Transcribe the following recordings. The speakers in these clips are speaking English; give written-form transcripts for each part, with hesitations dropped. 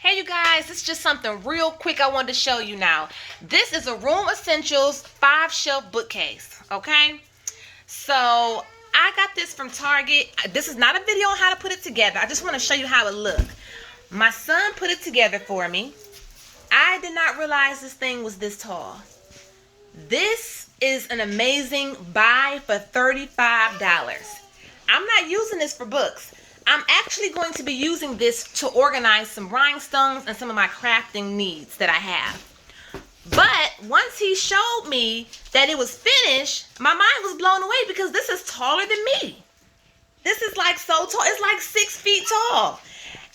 Hey you guys, it's just something real quick I wanted to show you now. This is a Room Essentials 5-shelf bookcase, okay? So I got this from Target. This is not a video on how to put it together. I just want to show you how it looks. My son put it together for me. I did not realize this thing was this tall. This is an amazing buy for $35. I'm not using this for books. I'm actually going to be using this to organize some rhinestones and some of my crafting needs that I have. But once he showed me that it was finished, my mind was blown away because this is taller than me. This is like so tall. It's like 6 feet tall.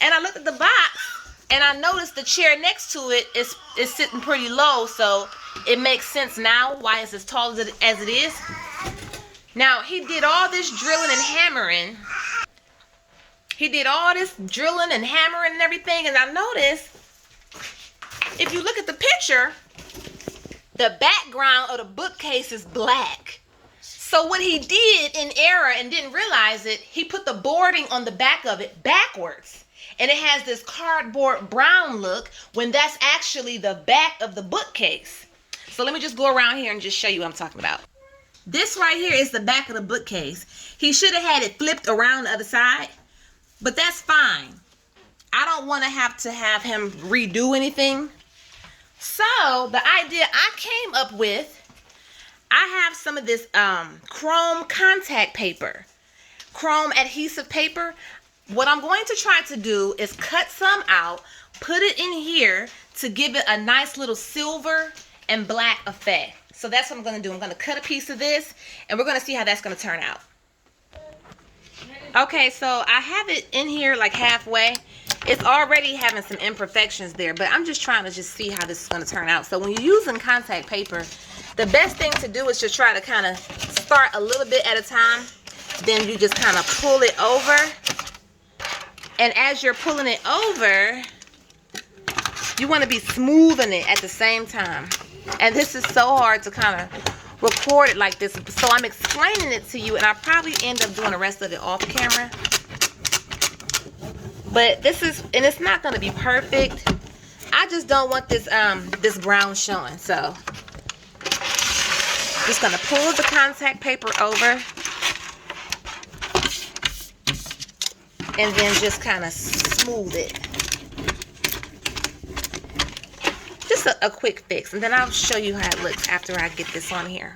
And I looked at the box and I noticed the chair next to it is sitting pretty low. So it makes sense now why it's as tall as it is. Now, he did all this drilling and hammering. He did all this drilling and hammering and everything. And I noticed, if you look at the picture, the background of the bookcase is black. So what he did in error and didn't realize it, he put the boarding on the back of it backwards. And it has this cardboard brown look when that's actually the back of the bookcase. So let me just go around here and just show you what I'm talking about. This right here is the back of the bookcase. He should have had it flipped around the other side. But that's fine. I don't want to have him redo anything. So the idea I came up with, I have some of this chrome contact paper, chrome adhesive paper. What I'm going to try to do is cut some out, put it in here to give it a nice little silver and black effect. So that's what I'm going to do. I'm going to cut a piece of this and we're going to see how that's going to turn out. Okay, so I have it in here like halfway. It's already having some imperfections there, but I'm just trying to see how this is going to turn out. So when you're using contact paper, the best thing to do is just try to kind of start a little bit at a time. Then you just kind of pull it over. And as you're pulling it over, you want to be smoothing it at the same time. And this is so hard to kind of record it like this, so I'm explaining it to you, and I probably end up doing the rest of it off camera. But this is, and it's not going to be perfect. I just don't want this this brown showing, so just going to pull the contact paper over and then just kind of smooth it. Just a quick fix, and then I'll show you how it looks after I get this on here.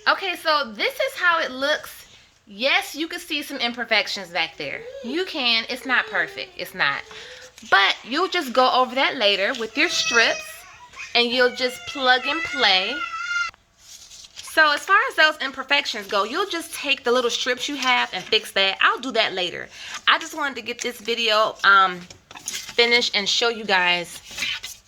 Okay, so this is how it looks. Yes, you can see some imperfections back there. You can. It's not perfect. It's not. But you'll just go over that later with your strips, and you'll just plug and play. So as far as those imperfections go, you'll just take the little strips you have and fix that. I'll do that later. I just wanted to get this video finished and show you guys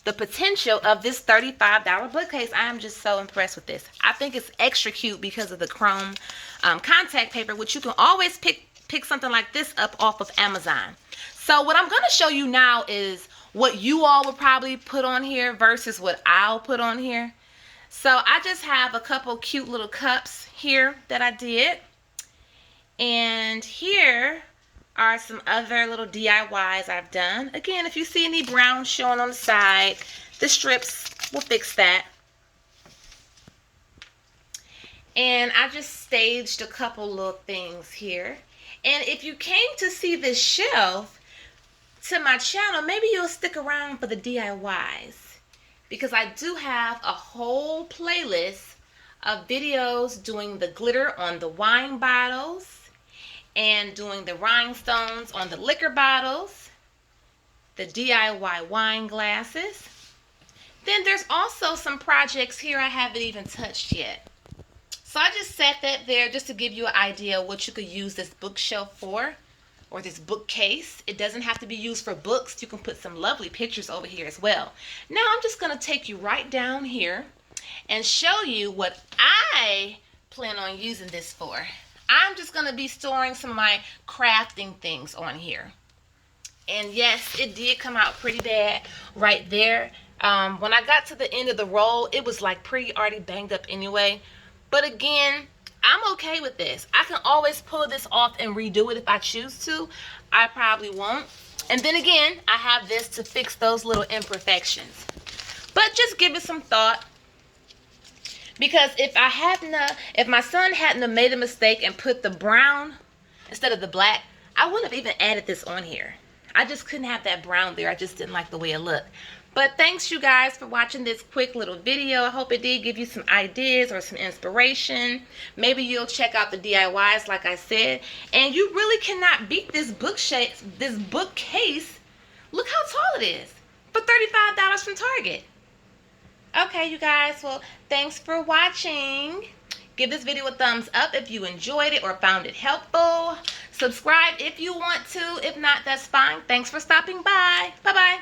the potential of this $35 bookcase. I am just so impressed with this. I think it's extra cute because of the chrome contact paper, which you can always pick something like this up off of Amazon. So what I'm going to show you now is what you all would probably put on here versus what I'll put on here. So I just have a couple cute little cups here that I did. And here are some other little DIYs I've done. Again, if you see any brown showing on the side, the strips will fix that. And I just staged a couple little things here. And if you came to see this shelf to my channel, maybe you'll stick around for the DIYs, because I do have a whole playlist of videos doing the glitter on the wine bottles and doing the rhinestones on the liquor bottles, the DIY wine glasses. Then there's also some projects here I haven't even touched yet. So I just set that there just to give you an idea of what you could use this bookshelf for, or this bookcase. It doesn't have to be used for books. You can put some lovely pictures over here as well. Now I'm just going to take you right down here and show you what I plan on using this for. I'm just going to be storing some of my crafting things on here. And yes, it did come out pretty bad right there. When I got to the end of the roll, it was like pretty already banged up anyway. But again, I'm okay with this. I can always pull this off and redo it if I choose to. I probably won't. And then again, I have this to fix those little imperfections. But just give it some thought. Because if my son hadn't have made a mistake and put the brown instead of the black, I wouldn't have even added this on here. I just couldn't have that brown there. I just didn't like the way it looked. But thanks you guys for watching this quick little video. I hope it did give you some ideas or some inspiration. Maybe you'll check out the DIYs like I said. And you really cannot beat this bookcase. Look how tall it is for $35 from Target. Okay, you guys. Well, thanks for watching. Give this video a thumbs up if you enjoyed it or found it helpful. Subscribe if you want to. If not, that's fine. Thanks for stopping by. Bye-bye.